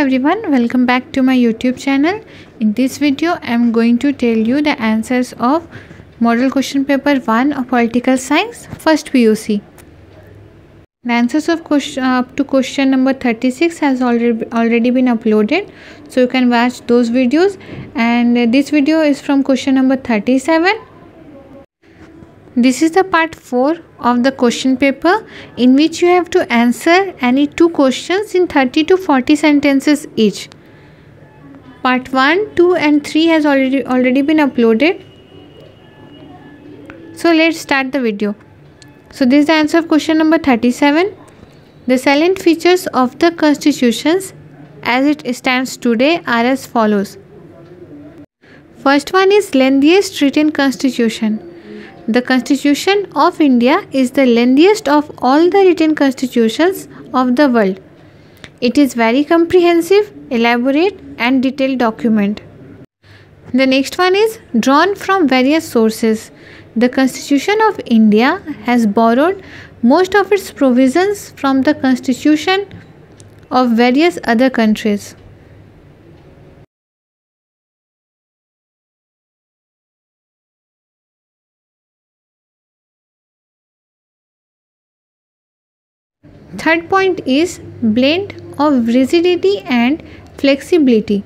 everyone, welcome back to my YouTube channel. In this video I am going to tell you the answers of Model Question Paper 1 of Political Science, first PUC. The answers of question up to question number 36 has already been uploaded, so you can watch those videos, and this video is from question number 37. This is the part 4 of the question paper, in which you have to answer any 2 questions in 30 to 40 sentences each. Part 1, 2 and 3 has already been uploaded. So let's start the video. So this is the answer of question number 37. The salient features of the constitutions as it stands today are as follows. First one is lengthiest written constitution. The Constitution of India is the lengthiest of all the written constitutions of the world. It is very comprehensive, elaborate and detailed document. The next one is drawn from various sources. The Constitution of India has borrowed most of its provisions from the Constitution of various other countries. Third point is blend of rigidity and flexibility.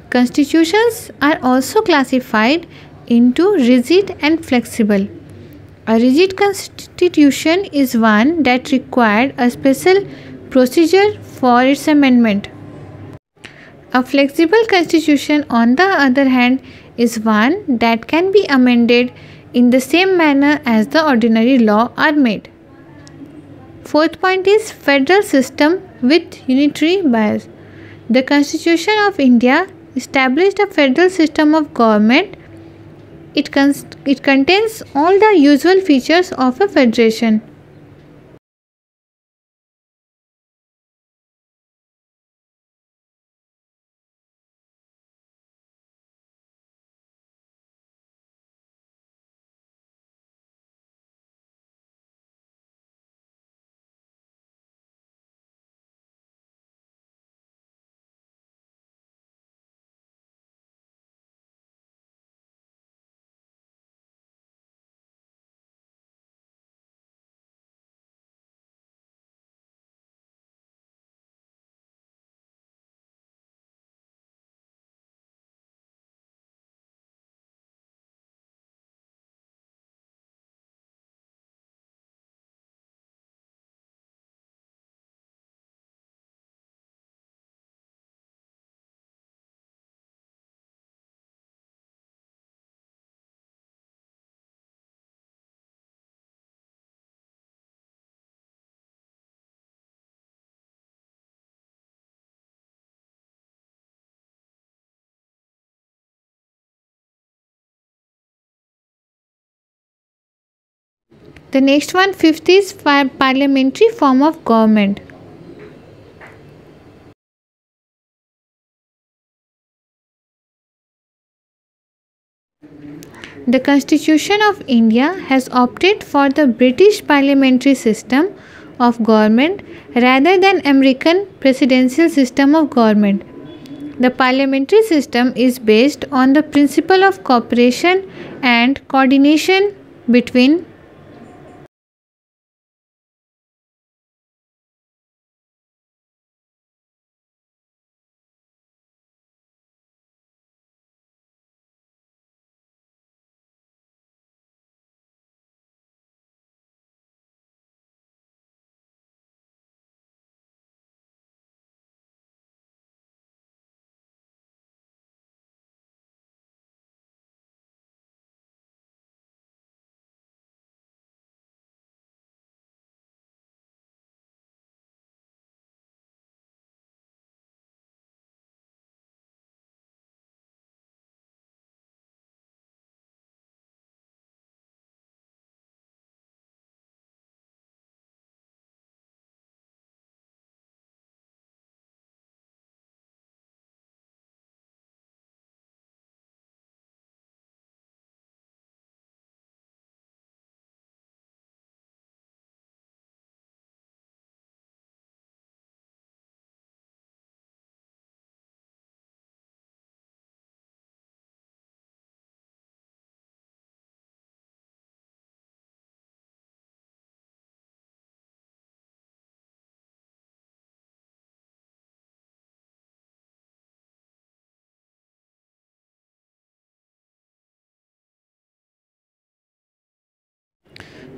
Constitutions are also classified into rigid and flexible. A rigid constitution is one that required a special procedure for its amendment. A flexible constitution, on the other hand, is one that can be amended in the same manner as the ordinary law are made. Fourth point is federal system with unitary bias. The Constitution of India established a federal system of government. It contains all the usual features of a federation. The next one, fifth, is parliamentary form of government. The Constitution of India has opted for the British parliamentary system of government rather than American presidential system of government. The parliamentary system is based on the principle of cooperation and coordination between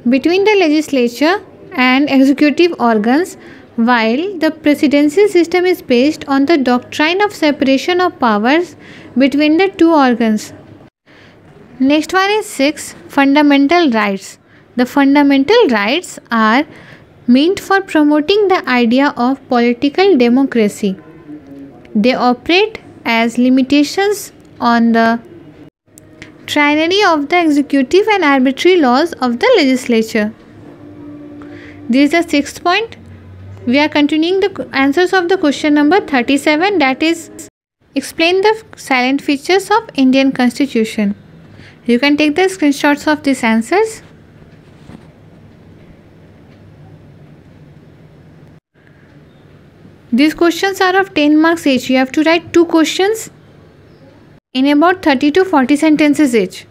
between the legislature and executive organs, while the presidency system is based on the doctrine of separation of powers between the two organs. Next one is 6. Fundamental rights. The fundamental rights are meant for promoting the idea of political democracy. They operate as limitations on the tyranny of the executive and arbitrary laws of the legislature. This is the 6th point. We are continuing the answers of the question number 37, that is, explain the silent features of Indian Constitution. You can take the screenshots of these answers. These questions are of 10 marks each. You have to write 2 questions in about 30 to 40 sentences each.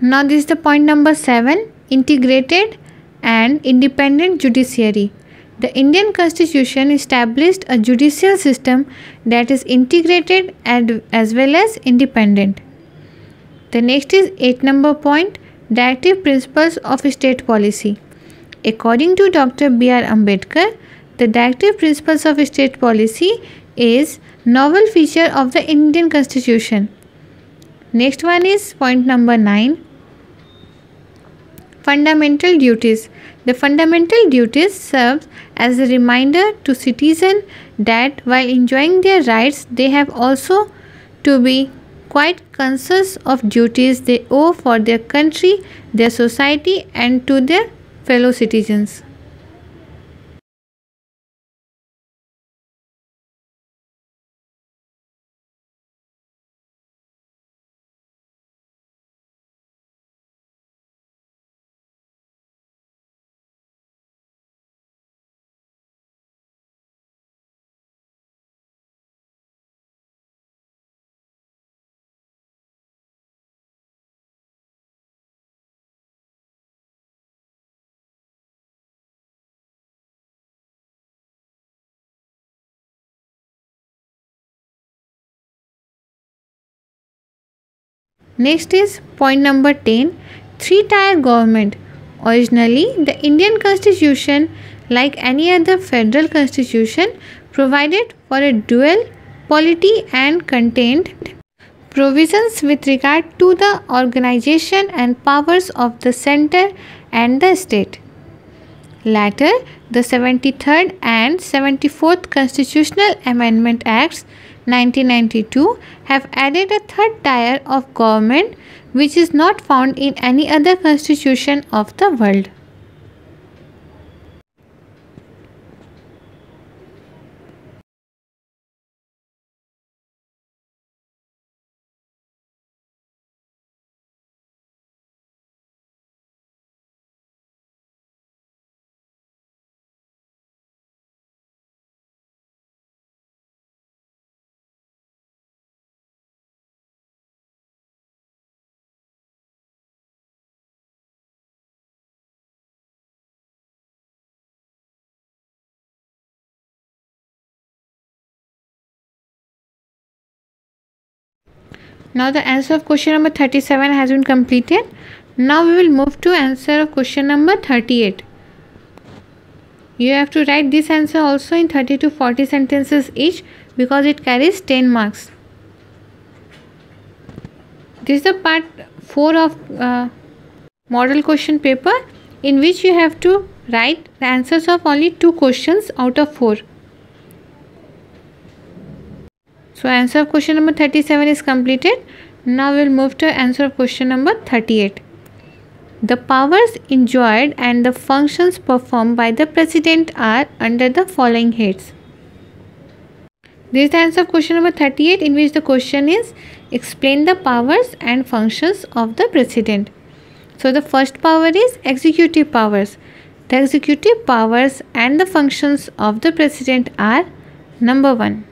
Now this is the point number 7, integrated and independent judiciary. The Indian Constitution established a judicial system that is integrated and as well as independent. The next is 8 number point, directive principles of state policy. According to Dr. B.R. Ambedkar, the directive principles of state policy is novel feature of the Indian Constitution. Next one is point number 9, fundamental duties. The fundamental duties serve as a reminder to citizens that while enjoying their rights, they have also to be quite conscious of duties they owe for their country, their society, and to their fellow citizens. Next is point number 10, three-tier government. Originally, the Indian Constitution, like any other federal constitution, provided for a dual polity and contained provisions with regard to the organization and powers of the center and the state. Later, the 73rd and 74th Constitutional Amendment Acts 1992 have added a third tier of government which is not found in any other constitution of the world. Now the answer of question number 37 has been completed. Now we will move to answer of question number 38. You have to write this answer also in 30 to 40 sentences each because it carries 10 marks. This is the part 4 of model question paper in which you have to write the answers of only 2 questions out of 4. So answer of question number 37 is completed. Now we will move to answer of question number 38. The powers enjoyed and the functions performed by the President are under the following heads. This is the answer of question number 38, in which the question is explain the powers and functions of the President. So the first power is executive powers. The executive powers and the functions of the President are: number 1.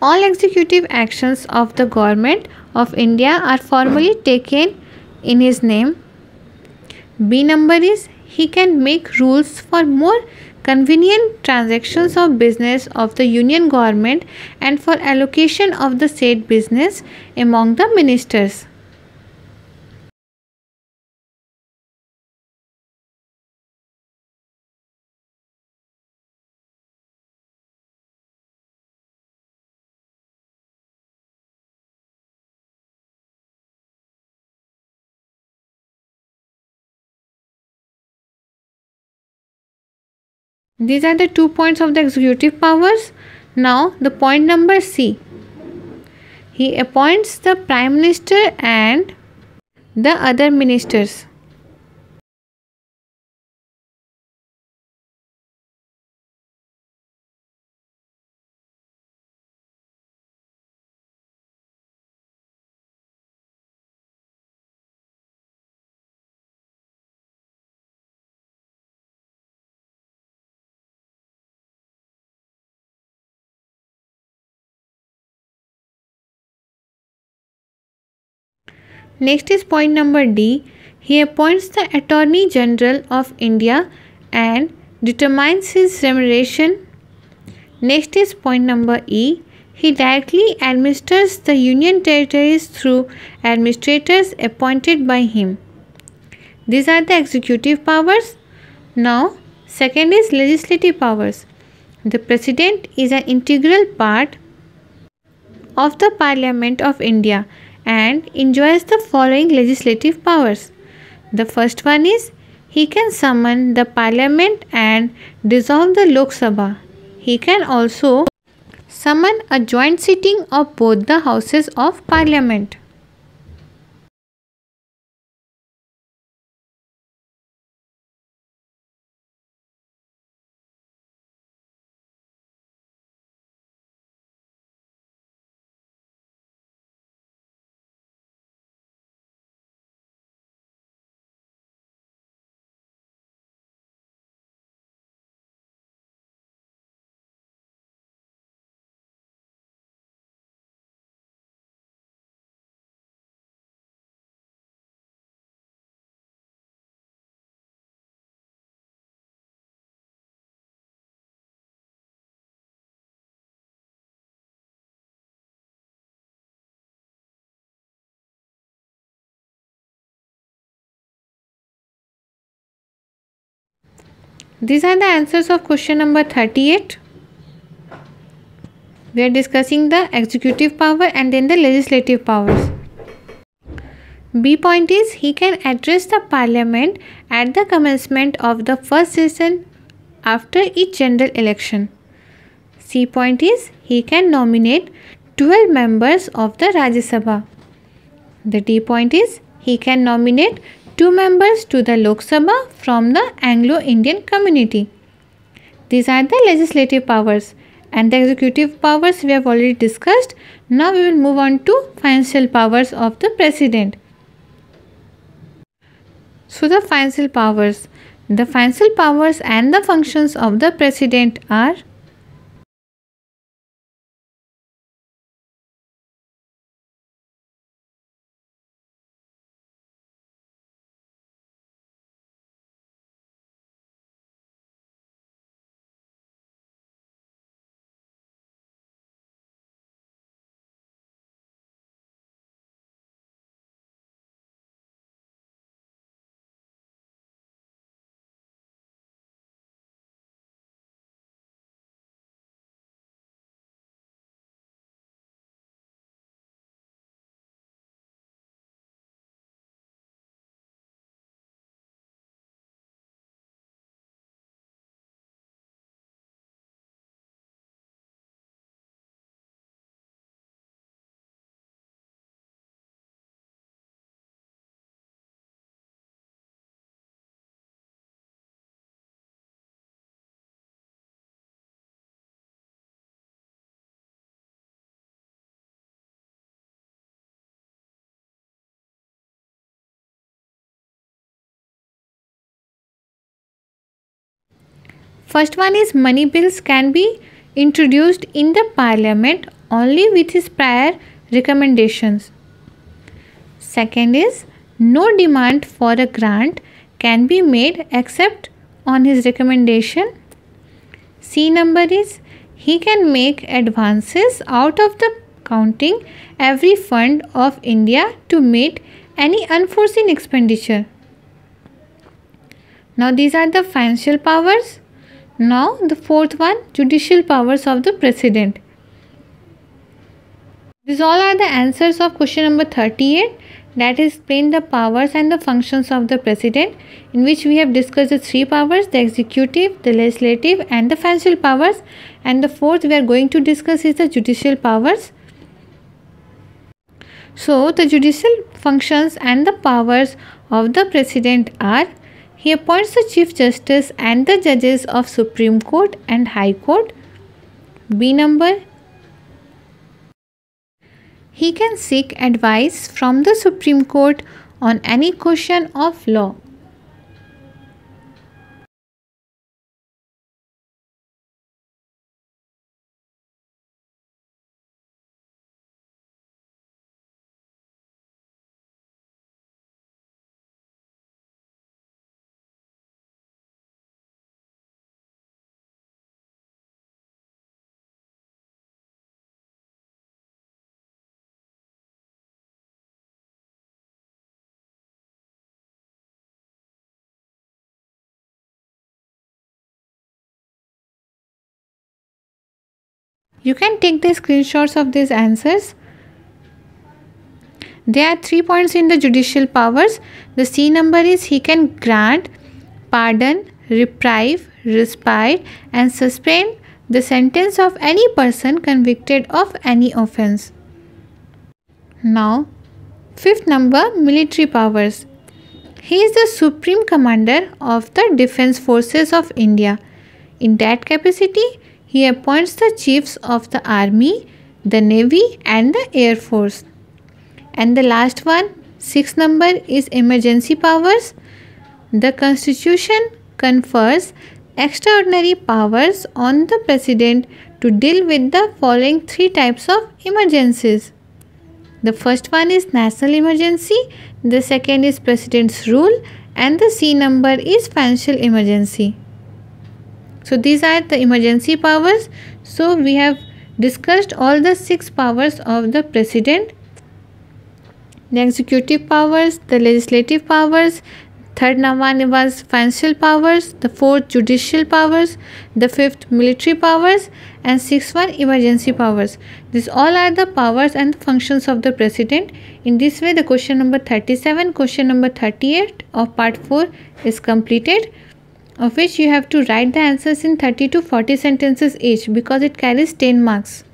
All executive actions of the Government of India are formally taken in his name. B number is he can make rules for more convenient transactions of business of the Union Government and for allocation of the said business among the ministers. These are the 2 points of the executive powers. Now the point number C. He appoints the Prime Minister and the other ministers. Next is point number D. He appoints the Attorney General of India and determines his remuneration. Next is point number E. He directly administers the Union territories through administrators appointed by him. These are the executive powers. Now, second is legislative powers. The President is an integral part of the Parliament of India and enjoys the following legislative powers. The first one is he can summon the Parliament and dissolve the Lok Sabha. He can also summon a joint sitting of both the houses of Parliament. These are the answers of question number 38. We are discussing the executive power and then the legislative powers. B point is he can address the Parliament at the commencement of the first session after each general election. C point is he can nominate 12 members of the Rajya Sabha. The D point is he can nominate 2 members to the Lok Sabha from the Anglo-Indian community. These are the legislative powers, and the executive powers we have already discussed. Now we will move on to financial powers of the President. So the financial powers and the functions of the President are: First one is money bills can be introduced in the parliament only with his prior recommendations. Second is no demand for a grant can be made except on his recommendation. C number is he can make advances out of the counting every fund of India to meet any unforeseen expenditure. Now these are the financial powers. Now the fourth one, judicial powers of the president. These all are the answers of question number 38, that is explain the powers and the functions of the president, in which we have discussed the three powers, the executive, the legislative and the financial powers, and the fourth we are going to discuss is the judicial powers. So the judicial functions and the powers of the president are: he appoints the Chief Justice and the judges of Supreme Court and High Court. B number, he can seek advice from the Supreme Court on any question of law. You can take the screenshots of these answers. There are 3 points in the judicial powers. The C number is he can grant, pardon, reprieve, respite and suspend the sentence of any person convicted of any offence. Now, fifth number, military powers. He is the supreme commander of the defence forces of India. In that capacity, he appoints the chiefs of the army, the navy and the air force. And the last one, sixth number is emergency powers. The constitution confers extraordinary powers on the president to deal with the following three types of emergencies. The first one is national emergency, the second is president's rule and the C number is financial emergency. So these are the emergency powers. So we have discussed all the 6 powers of the president. The executive powers, the legislative powers, third one was financial powers, the fourth judicial powers, the fifth military powers and sixth one emergency powers. These all are the powers and functions of the president. In this way the question number 37, question number 38 of part 4 is completed, of which you have to write the answers in 30 to 40 sentences each because it carries 10 marks.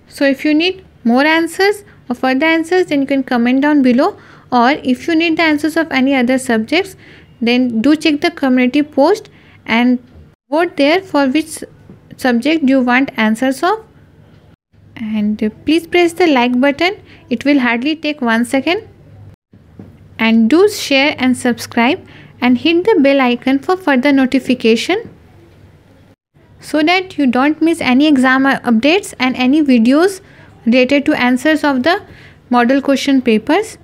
So if you need more answers or further answers, then you can comment down below, or if you need the answers of any other subjects, then do check the community post and vote there for which subject you want answers of. And please press the like button, it will hardly take 1 second. And do share and subscribe and hit the bell icon for further notification so that you don't miss any exam updates and any videos related to answers of the model question papers.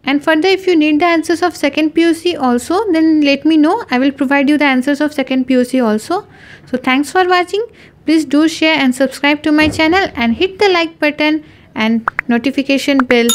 And further, if you need the answers of second PUC also, then let me know. I will provide you the answers of second PUC also. So thanks for watching. Please do share and subscribe to my channel and hit the like button and notification bell.